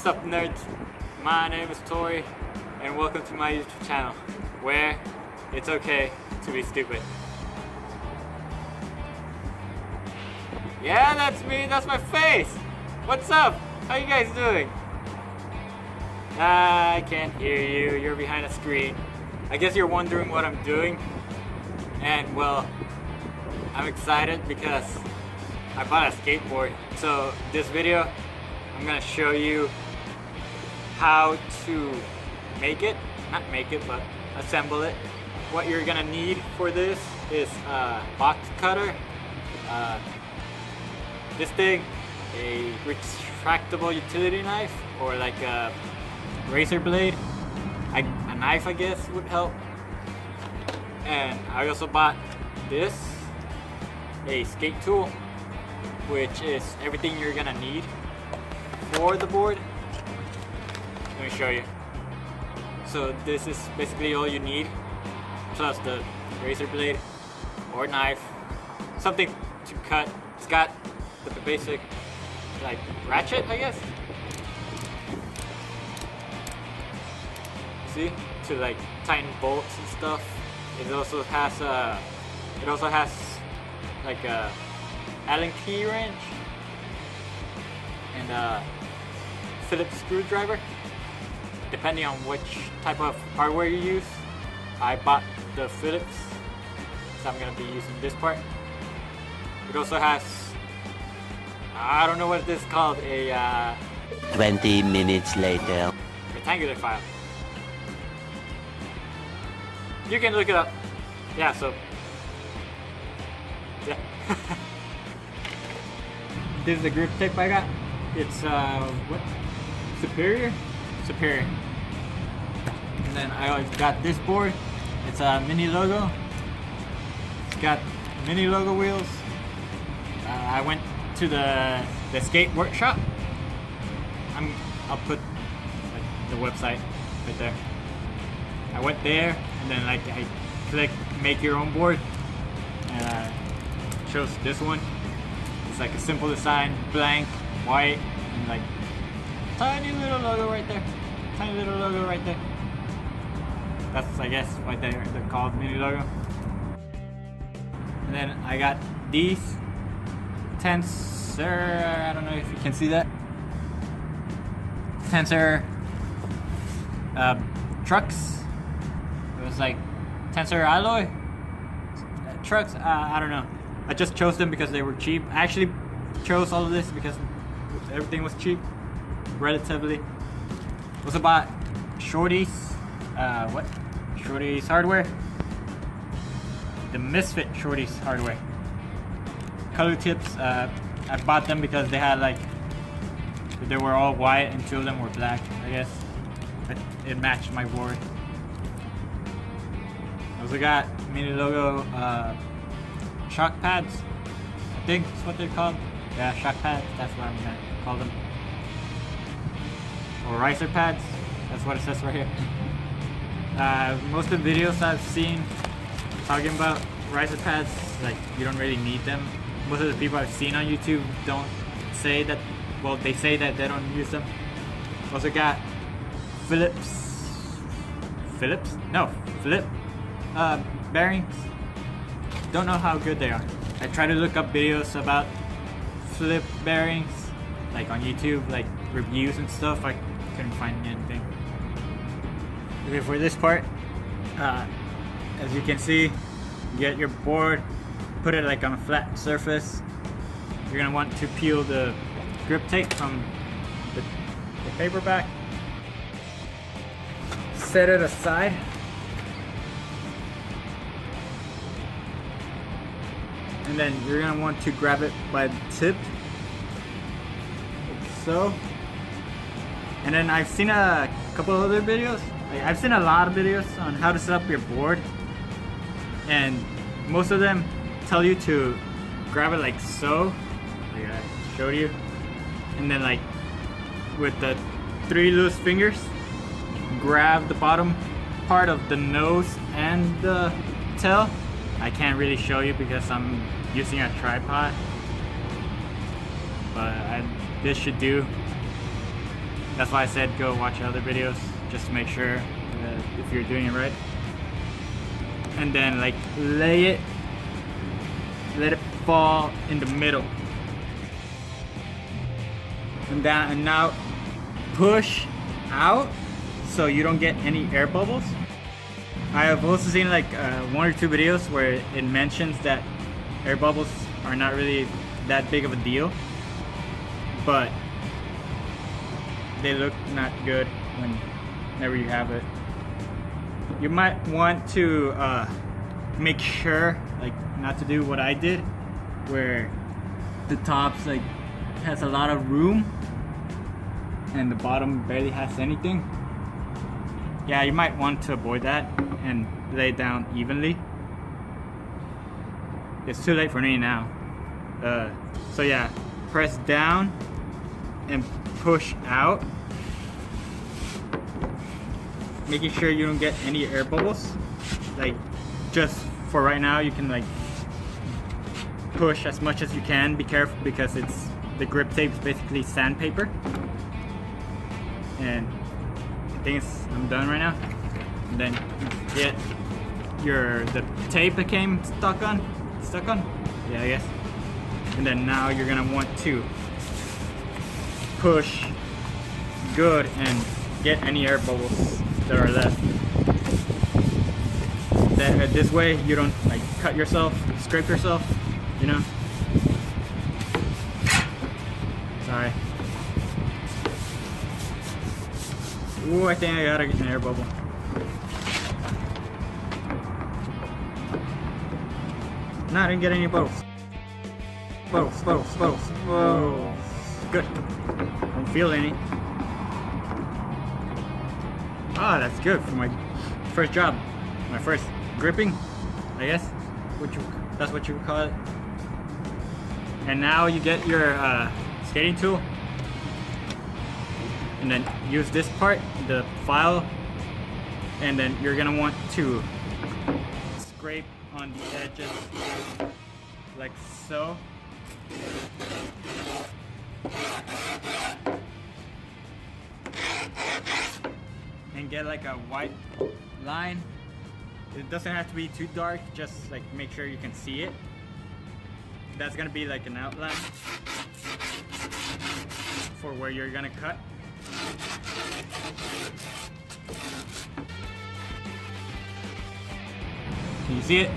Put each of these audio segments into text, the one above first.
Sup Nerds, my name is Tory, and welcome to my YouTube channel, where it's okay to be stupid. Yeah, that's me, that's my face! What's up? How you guys doing? I can't hear you, you're behind a screen. I guess you're wondering what I'm doing, and well, I'm excited because I bought a skateboard. So this video, I'm gonna show you how to make it, not make it, but assemble it. What you're gonna need for this is a box cutter, this thing, a retractable utility knife, or like a razor blade. A knife, I guess, would help. And I also bought this, a skate tool, which is everything you're gonna need for the board. Let me show you. So this is basically all you need, plus the razor blade or knife, something to cut. It's got the basic like ratchet, I guess. See, to like tighten bolts and stuff. It also has like a Allen key wrench and a Phillips screwdriver, depending on which type of hardware you use. I bought the Phillips, so I'm gonna be using this part. It also has, I don't know what this is called, a 20 minutes later. rectangular file. You can look it up. Yeah, so yeah. This is the grip tape I got. It's what? Superior? Superior. And then I always got this board. It's a mini logo. It's got mini logo wheels. I went to the skate workshop. I'll put like the website right there. I went there and then like I clicked make your own board and I chose this one. It's like a simple design, blank, white, and like tiny little logo right there. Tiny little logo right there. That's, I guess, why they're called mini logo. And then I got these Tensor, I don't know if you can see that. Tensor trucks. It was like Tensor alloy trucks. I don't know. I just chose them because they were cheap. I actually chose all of this because everything was cheap, relatively. Also bought Shorty's, what? Shorty's hardware. The Misfit Shorty's hardware. Color tips. I bought them because they had like, they were all white and two of them were black, I guess. But it matched my board. Also got mini logo shock pads. I think that's what they're called. Yeah, shock pads. That's what I'm gonna call them. Or riser pads. That's what it says right here. Most of the videos I've seen talking about riser pads, like you don't really need them. Most of the people I've seen on YouTube don't say that. Well, they say that they don't use them. Also got Philip bearings. Don't know how good they are. I tried to look up videos about flip bearings, like on YouTube, like reviews and stuff. I couldn't find anything. Okay, for this part, as you can see, you get your board, put it like on a flat surface. You're gonna want to peel the grip tape from the paper back. Set it aside. And then you're gonna want to grab it by the tip, like so. And then I've seen a couple other videos. Like I've seen a lot of videos on how to set up your board, and most of them tell you to grab it like so, like I showed you, and then like with the 3 loose fingers, grab the bottom part of the nose and the tail. I can't really show you because I'm using a tripod, but this should do. That's why I said go watch other videos just to make sure if you're doing it right. And then like let it fall in the middle. And now push out so you don't get any air bubbles. I have also seen like 1 or 2 videos where it mentions that air bubbles are not really that big of a deal, but they look not good whenever you have it. You might want to make sure like not to do what I did, where the top's like has a lot of room and the bottom barely has anything. Yeah, you might want to avoid that and lay it down evenly. It's too late for me now. So yeah, press down and push out, making sure you don't get any air bubbles. Like, just for right now, you can like push as much as you can. Be careful because the grip tape is basically sandpaper. And I think I'm done right now. And then get the tape that came stuck on. Yeah, I guess. And then now you're gonna want to push good and get any air bubbles that are left. This way you don't like cut yourself, scrape yourself, you know. Sorry. Ooh, I think I got an air bubble. No, I didn't get any bubbles. Bubbles. Whoa. Good. Don't feel any. Ah, that's good for my first job. My first gripping, I guess. That's what you would call it. And now you get your skating tool. And then use this part, the file. And then you're gonna want to scrape on the edges like so. And get like a white line. It doesn't have to be too dark, just like make sure you can see it. That's gonna be like an outline for where you're gonna cut. Can you see it?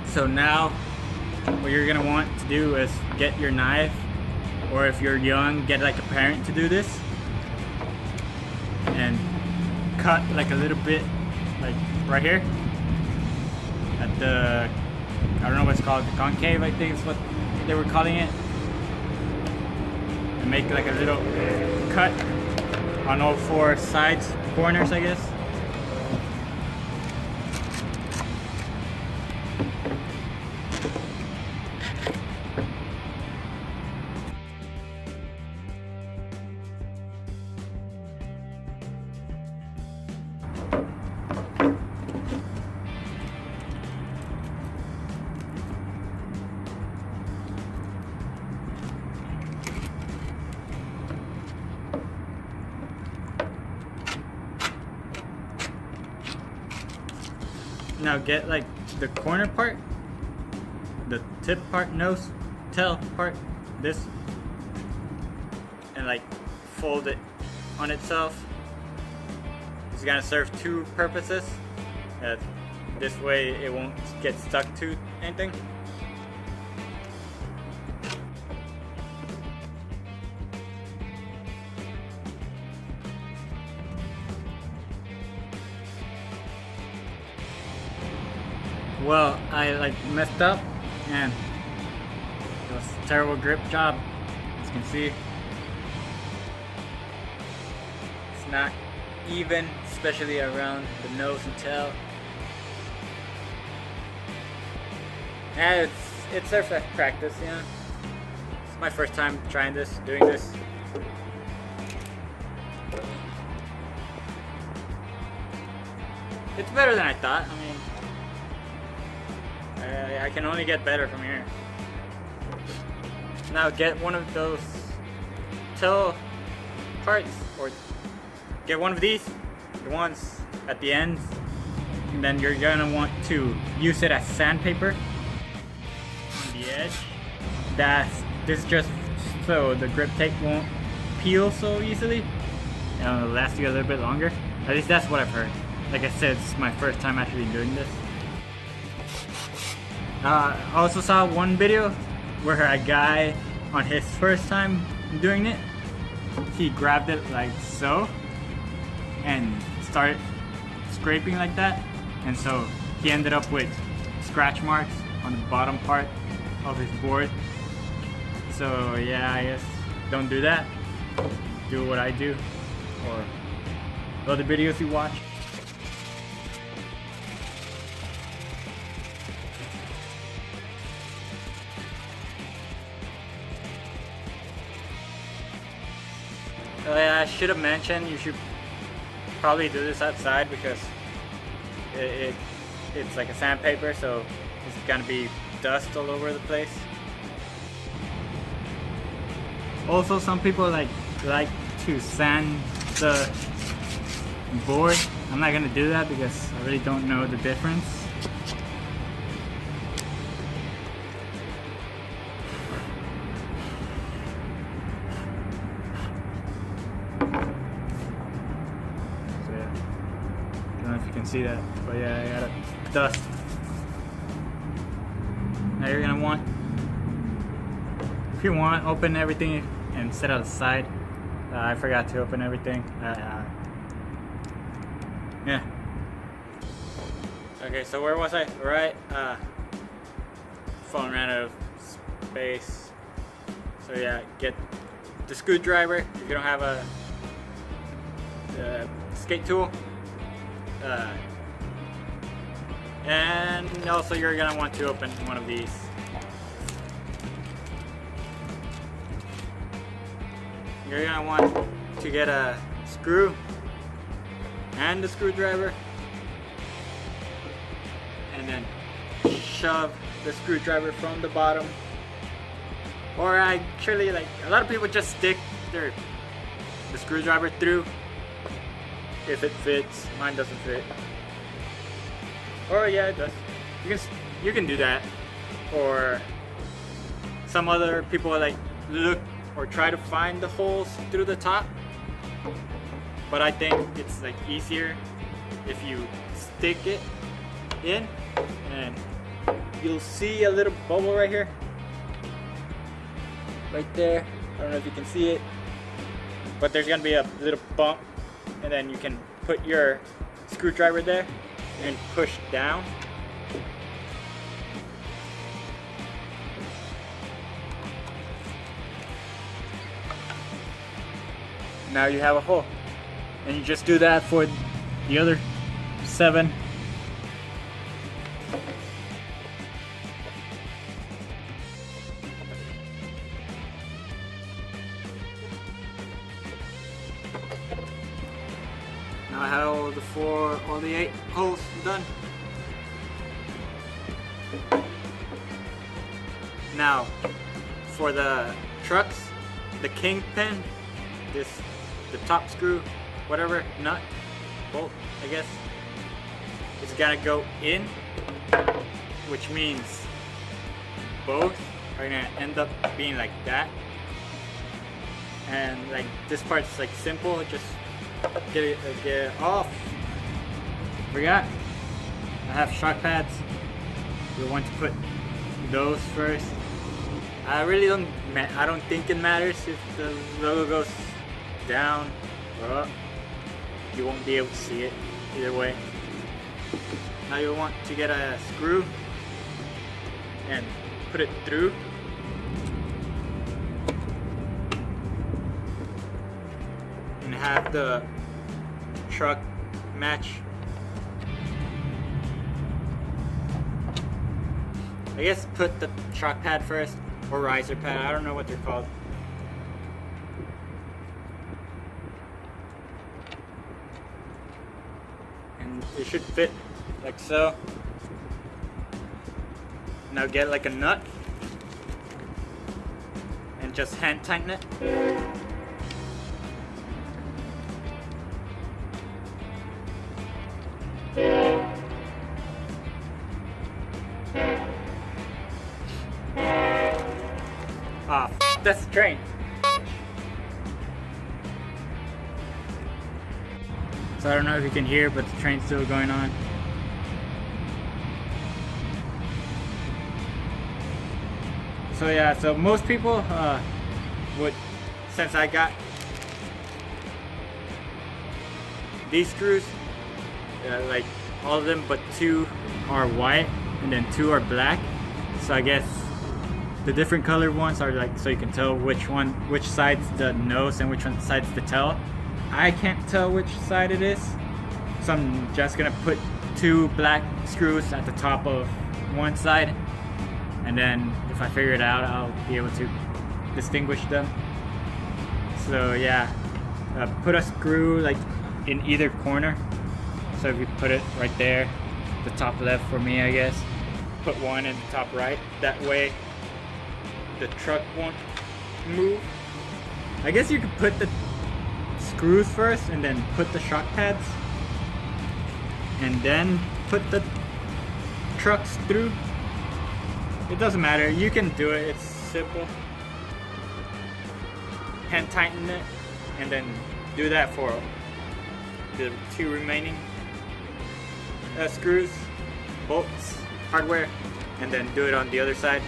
So now what you're gonna want to do is get your knife, or if you're young, get like a parent to do this and cut like a little bit, like right here at the, I don't know what it's called, the concave, I think is what they were calling it, and make like a little cut on all 4 sides, corners, I guess. Now get like the corner part, the tip part, nose, tail part, this, and like fold it on itself. It's gonna serve 2 purposes. This way it won't get stuck to anything. Well, I like messed up and it was a terrible grip job, as you can see. It's not even, especially around the nose and tail. Yeah, it's surf practice, you know. It's my first time trying this, doing this. It's better than I thought. I mean, I can only get better from here. Now get one of those tail parts, or get one of these, the ones at the ends, and then you're gonna want to use it as sandpaper on the edge. This is just so the grip tape won't peel so easily, and it'll last you a little bit longer. At least that's what I've heard. Like I said, it's my first time actually doing this. I also saw one video where a guy on his first time doing it, he grabbed it like so and started scraping like that, and so he ended up with scratch marks on the bottom part of his board. So yeah, I guess don't do that. Do what I do, or other videos you watch. Oh yeah, I should have mentioned you should probably do this outside because it's like a sandpaper, so it's gonna be dust all over the place. Also, some people like to sand the board. I'm not gonna do that because I really don't know the difference. I don't know if you can see that, but yeah, I got a dust. Now you're gonna want, if you want, open everything and set it aside. I forgot to open everything. Yeah. Okay, so where was I? Right. Phone ran out of space. So yeah, get the screwdriver if you don't have a skate tool. And also you're gonna want to open one of these. You're gonna want to get a screw and a screwdriver, and then shove the screwdriver from the bottom. Or actually, like a lot of people just stick the screwdriver through if it fits. Mine doesn't fit. Or yeah, it does. You can do that. Or some other people like look or try to find the holes through the top. But I think it's like easier if you stick it in, and you'll see a little bubble right here. Right there. I don't know if you can see it. But there's gonna be a little bump, and then you can put your screwdriver there and push down. Now you have a hole, and you just do that for the other 7. Now I have all the 8 holes done. Now for the trucks, the kingpin, the top screw, whatever, nut, bolt, I guess, it's gonna go in, which means both are gonna end up being like that. And like this part's like simple, just get it off. Forgot, I have shock pads. You'll want to put those first. I don't think it matters if the logo goes down or up. You won't be able to see it either way. Now you'll want to get a screw and put it through. And have the truck match. I guess put the truck pad first, or riser pad, I don't know what they're called. And it should fit like so. Now get like a nut just hand tighten it. Ah, that's the train. So I don't know if you can hear, but the train's still going on. So yeah, so most people would, since I got these screws, like all of them but 2 are white and then 2 are black. So I guess the different colored ones are like, so you can tell which side's the nose and which one side's the tail. I can't tell which side it is, so I'm just gonna put 2 black screws at the top of one side, and then if I figure it out, I'll be able to distinguish them. So yeah, put a screw like in either corner. So if you put it right there, the top left for me, I guess, put one in the top right. That way the truck won't move. I guess you could put the screws first and then put the shock pads and then put the trucks through. It doesn't matter, you can do it, it's simple. Hand tighten it and then do that for the 2 remaining screws, bolts, hardware, and then do it on the other side.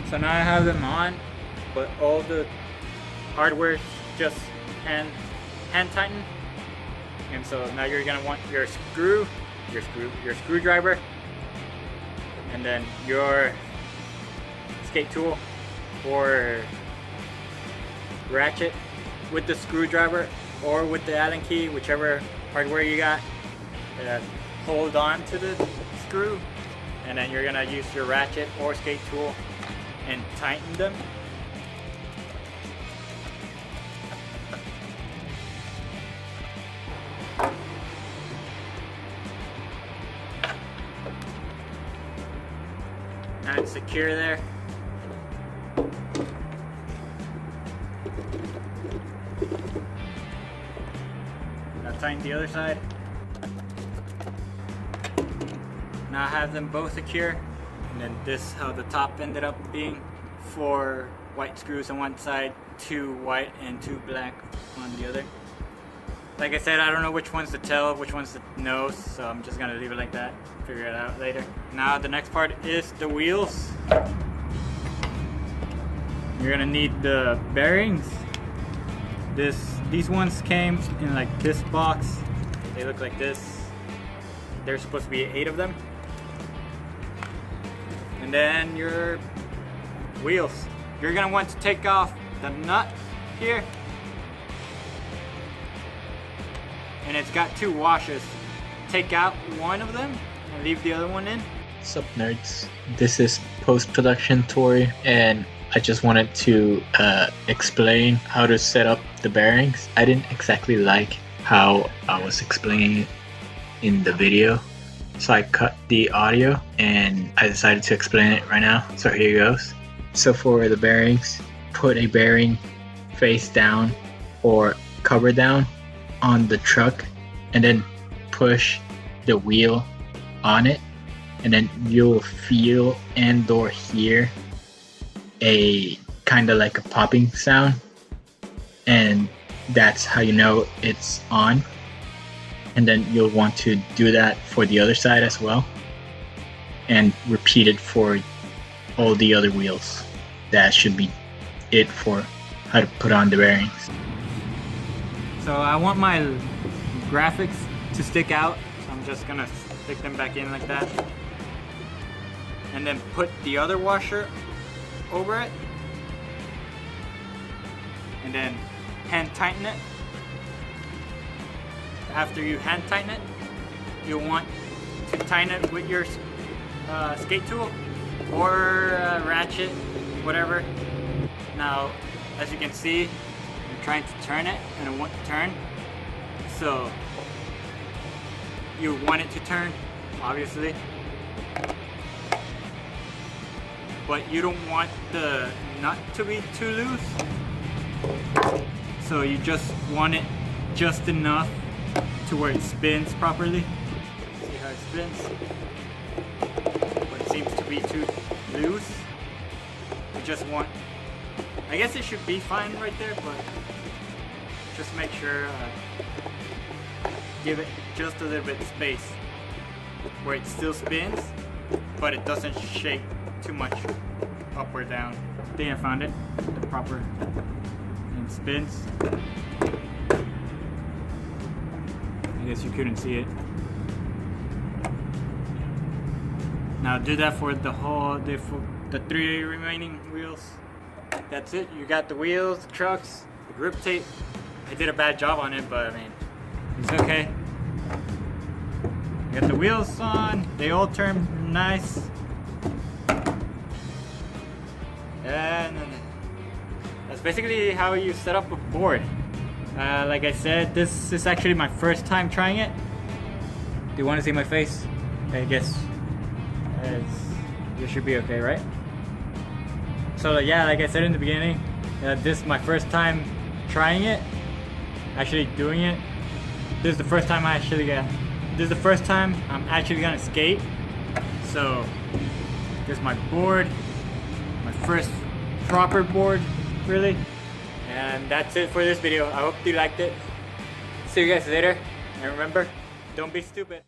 So now I have them on, but all the hardware is just hand tighten. And so now you're gonna want your screwdriver, and then your skate tool or ratchet with the screwdriver or with the Allen key, whichever hardware you got. Hold on to the screw, and then you're gonna use your ratchet or skate tool and tighten them. Now it's secure there. Now tighten the other side. Now I have them both secure, and then this is how the top ended up being. 4 white screws on one side, 2 white and 2 black on the other. Like I said, I don't know which one's the tail, which one's the nose, so I'm just gonna leave it like that, figure it out later. Now the next part is the wheels. You're gonna need the bearings. These ones came in like this box. They look like this. There's supposed to be 8 of them. And then your wheels. You're gonna want to take off the nut here. And it's got 2 washers. Take out one of them and leave the other one in. Sup Nerds, this is post-production Tory, and I just wanted to explain how to set up the bearings. I didn't exactly like how I was explaining it in the video, so I cut the audio and I decided to explain it right now. So here goes. So for the bearings, put a bearing face down or cover down on the truck, and then push the wheel on it, and then you'll feel and or hear a kind of like a popping sound, and that's how you know it's on. And then you'll want to do that for the other side as well, and repeat it for all the other wheels. That should be it for how to put on the bearings. So I want my graphics to stick out, so I'm just gonna stick them back in like that. And then put the other washer over it. And then hand tighten it. After you hand tighten it, you'll want to tighten it with your skate tool or ratchet, whatever. Now, as you can see, I'm trying to turn it and it won't turn. So you want it to turn, obviously. but you don't want the nut to be too loose. So you just want it just enough to where it spins properly. See how it spins? When it seems to be too loose, you just want, I guess it should be fine right there, but just make sure, give it just a little bit of space where it still spins, but it doesn't shake too much up or down. I think I found it, the proper, and spins. I guess you couldn't see it. Now do that for the whole, the 3 remaining wheels. That's it. You got the wheels, the trucks, the grip tape. I did a bad job on it, but I mean, it's okay. You got the wheels on. They all turn nice. And that's basically how you set up a board. Like I said, this is actually my first time trying it. Do you want to see my face? I guess you should be okay, right? So yeah, like I said in the beginning, this is my first time trying it, actually doing it. This is the first time I'm actually gonna skate. So this is my board, my first proper board, really. And that's it for this video. I hope you liked it. See you guys later, and remember, don't be stupid.